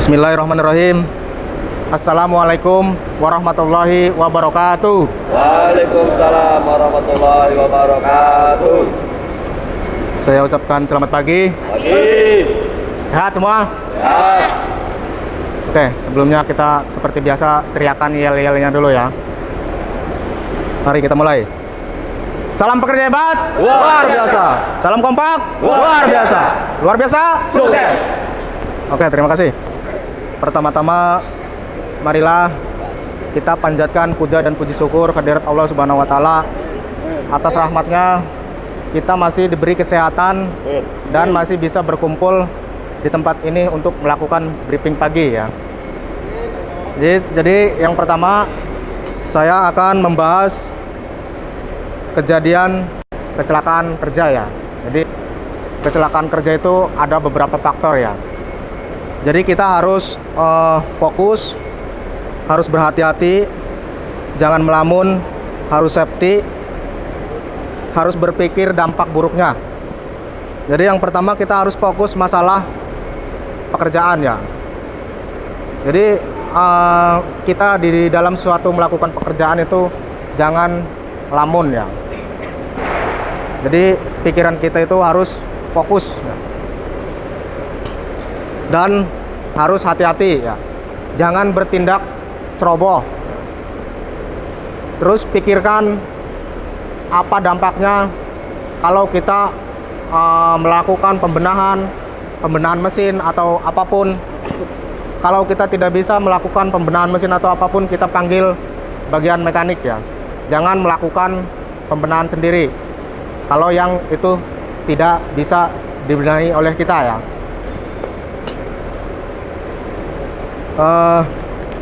Bismillahirrahmanirrahim. Assalamualaikum warahmatullahi wabarakatuh. Waalaikumsalam warahmatullahi wabarakatuh. Saya ucapkan selamat pagi. Pagi. Sehat semua? Sehat. Oke, sebelumnya kita seperti biasa teriakan yel-yelnya dulu ya. Mari kita mulai. Salam pekerja hebat, luar biasa. Salam kompak, luar biasa. Luar biasa, Sukses. Oke, terima kasih. Pertama-tama, marilah kita panjatkan puja dan puji syukur kehadirat Allah Subhanahu wa Ta'ala. Atas rahmatnya kita masih diberi kesehatan dan masih bisa berkumpul di tempat ini untuk melakukan briefing pagi ya. Jadi yang pertama saya akan membahas kejadian kecelakaan kerja ya. Jadi kecelakaan kerja itu ada beberapa faktor ya. Jadi kita harus fokus, harus berhati-hati, jangan melamun, harus safety, harus berpikir dampak buruknya. Jadi yang pertama kita harus fokus masalah pekerjaan ya. Jadi kita di dalam suatu melakukan pekerjaan itu jangan lamun ya. Jadi pikiran kita itu harus fokus ya. Dan harus hati-hati ya. Jangan bertindak ceroboh. Terus pikirkan apa dampaknya kalau kita melakukan pembenahan mesin atau apapun. Kalau kita tidak bisa melakukan pembenahan mesin atau apapun, kita panggil bagian mekanik ya. Jangan melakukan pembenahan sendiri kalau yang itu tidak bisa dibenahi oleh kita ya.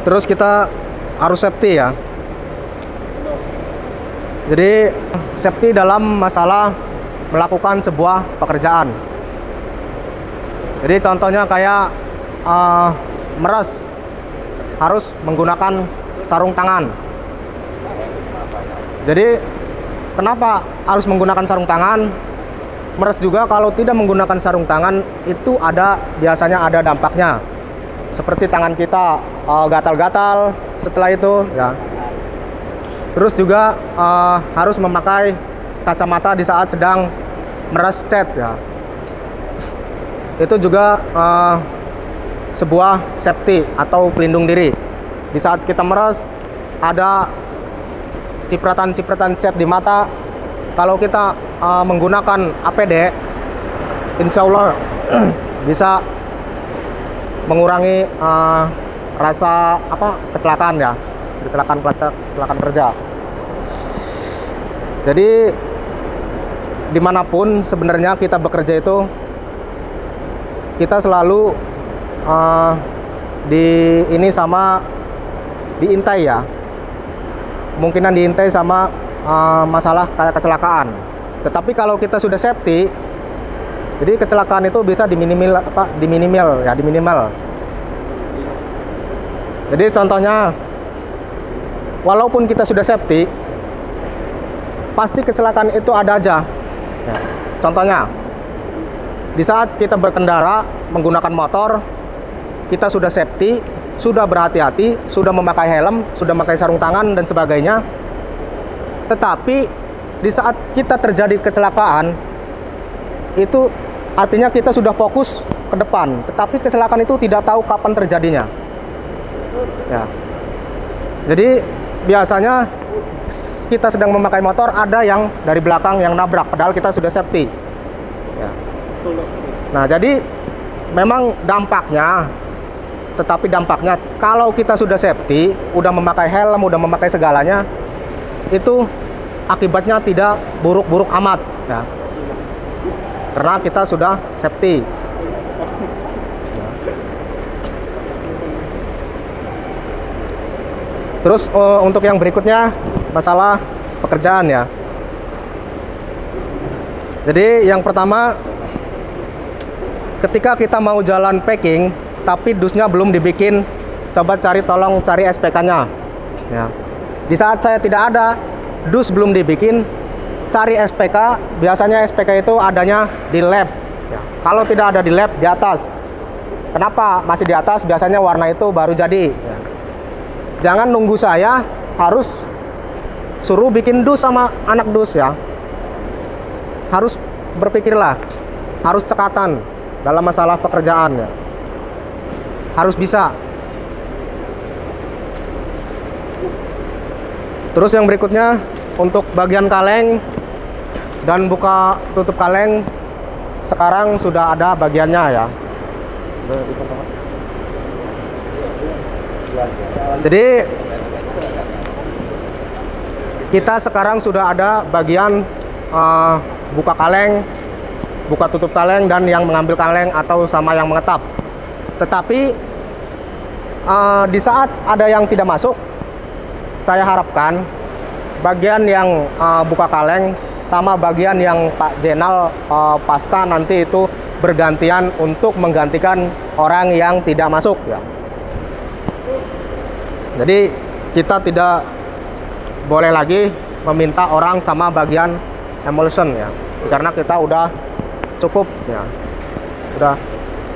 Terus kita harus safety ya. Jadi safety dalam masalah melakukan sebuah pekerjaan. Jadi contohnya kayak meres harus menggunakan sarung tangan. Jadi kenapa harus menggunakan sarung tangan? Meres juga kalau tidak menggunakan sarung tangan itu biasanya ada dampaknya. Seperti tangan kita gatal-gatal setelah itu ya. Terus juga harus memakai kacamata di saat sedang meres cat ya. Itu juga sebuah safety atau pelindung diri. Di saat kita meres ada cipratan-cipratan cat di mata. Kalau kita menggunakan APD, insya Allah bisa mengurangi rasa kecelakaan ya, kecelakaan kerja. Jadi dimanapun sebenarnya kita bekerja itu kita selalu diintai ya, kemungkinan diintai sama masalah kayak kecelakaan. Tetapi kalau kita sudah safety, jadi kecelakaan itu bisa diminimal. Jadi contohnya, walaupun kita sudah safety, pasti kecelakaan itu ada aja. Ya. Contohnya, di saat kita berkendara menggunakan motor, kita sudah safety, sudah berhati-hati, sudah memakai helm, sudah memakai sarung tangan dan sebagainya. Tetapi di saat kita terjadi kecelakaan, itu artinya kita sudah fokus ke depan, tetapi kecelakaan itu tidak tahu kapan terjadinya. Ya. Jadi biasanya kita sedang memakai motor, ada yang dari belakang yang nabrak, padahal kita sudah safety. Ya. Nah, jadi memang dampaknya, tetapi dampaknya kalau kita sudah safety, udah memakai helm, udah memakai segalanya, itu akibatnya tidak buruk-buruk amat. Ya. Karena kita sudah safety. Terus untuk yang berikutnya masalah pekerjaan ya. Jadi yang pertama, ketika kita mau jalan packing tapi dusnya belum dibikin, tolong cari SPK-nya. Ya. Di saat saya tidak ada, dus belum dibikin, cari SPK. Biasanya SPK itu adanya di lab ya. Kalau tidak ada di lab, di atas Kenapa masih di atas? Biasanya warna itu baru jadi ya. Jangan nunggu saya harus suruh bikin dus sama anak dus ya. Harus berpikirlah, harus cekatan dalam masalah pekerjaan ya. Harus bisa. Terus yang berikutnya untuk bagian kaleng dan buka tutup kaleng sekarang sudah ada bagiannya ya. Jadi kita sekarang sudah ada bagian buka kaleng, buka tutup kaleng, dan yang mengambil kaleng atau sama yang mengetap. Tetapi di saat ada yang tidak masuk, saya harapkan bagian yang buka kaleng sama bagian yang Pak Jenal pasta nanti itu bergantian untuk menggantikan orang yang tidak masuk ya. Jadi kita tidak boleh lagi meminta orang sama bagian emulsion ya, karena kita udah cukup ya, udah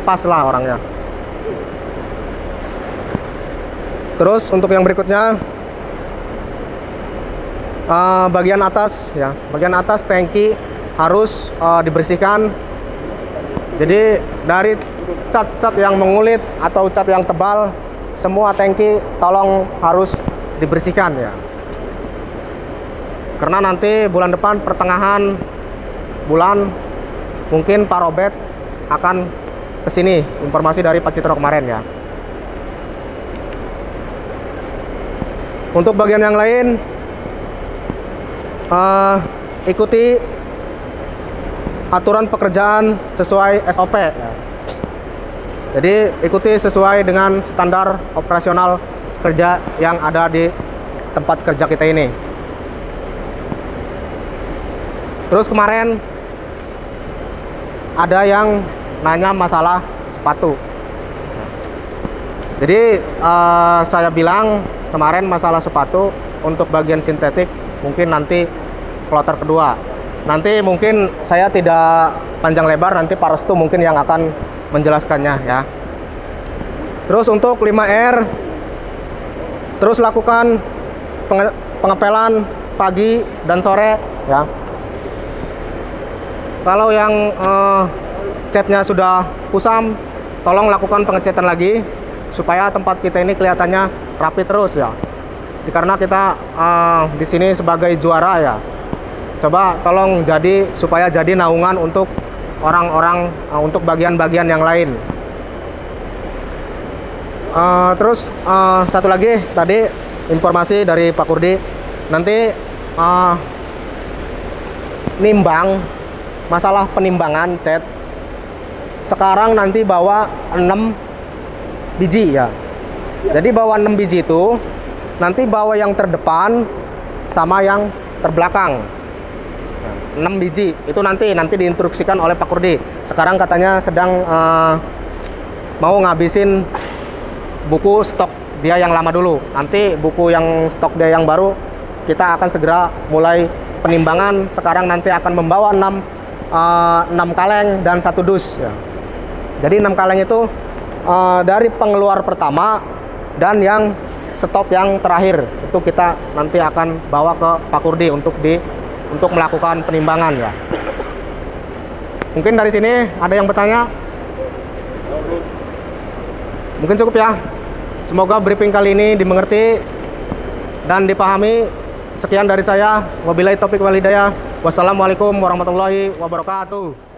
pas lah orangnya. Terus untuk yang berikutnya bagian atas ya, bagian atas tangki harus dibersihkan. Jadi dari cat-cat yang mengulit atau cat yang tebal, semua tangki tolong harus dibersihkan ya. Karena nanti bulan depan pertengahan bulan mungkin Pak Robert akan kesini, informasi dari Pak Citro kemarin ya. Untuk bagian yang lain ikuti aturan pekerjaan sesuai SOP ya. Jadi ikuti sesuai dengan standar operasional kerja yang ada di tempat kerja kita ini. Terus kemarin ada yang nanya masalah sepatu. Jadi saya bilang kemarin masalah sepatu untuk bagian sintetik mungkin nanti kloter kedua. Nanti mungkin saya tidak panjang lebar, nanti Pak Restu mungkin yang akan menjelaskannya ya. Terus untuk 5R, terus lakukan pengepelan pagi dan sore ya. Kalau yang catnya sudah kusam, tolong lakukan pengecatan lagi supaya tempat kita ini kelihatannya rapi terus ya. Karena kita di sini sebagai juara ya. Coba tolong supaya jadi naungan untuk orang-orang, untuk bagian-bagian yang lain. Terus satu lagi tadi informasi dari Pak Kurdi, nanti nimbang, masalah penimbangan cat sekarang nanti bawa 6 biji ya. Jadi bawa 6 biji itu nanti bawa yang terdepan sama yang terbelakang. 6 biji itu nanti diinstruksikan oleh Pak Kurdi. Sekarang katanya sedang mau ngabisin buku stok dia yang lama dulu. Nanti buku yang stok dia yang baru kita akan segera mulai penimbangan. Sekarang nanti akan membawa 6 kaleng dan 1 dus ya. Jadi 6 kaleng itu dari pengeluar pertama dan yang stop yang terakhir itu kita nanti akan bawa ke Pak Kurdi untuk melakukan penimbangan ya. Mungkin dari sini ada yang bertanya? Mungkin cukup ya. Semoga briefing kali ini dimengerti dan dipahami. Sekian dari saya. Wabillahi taufiq wal hidayah. Wassalamualaikum warahmatullahi wabarakatuh.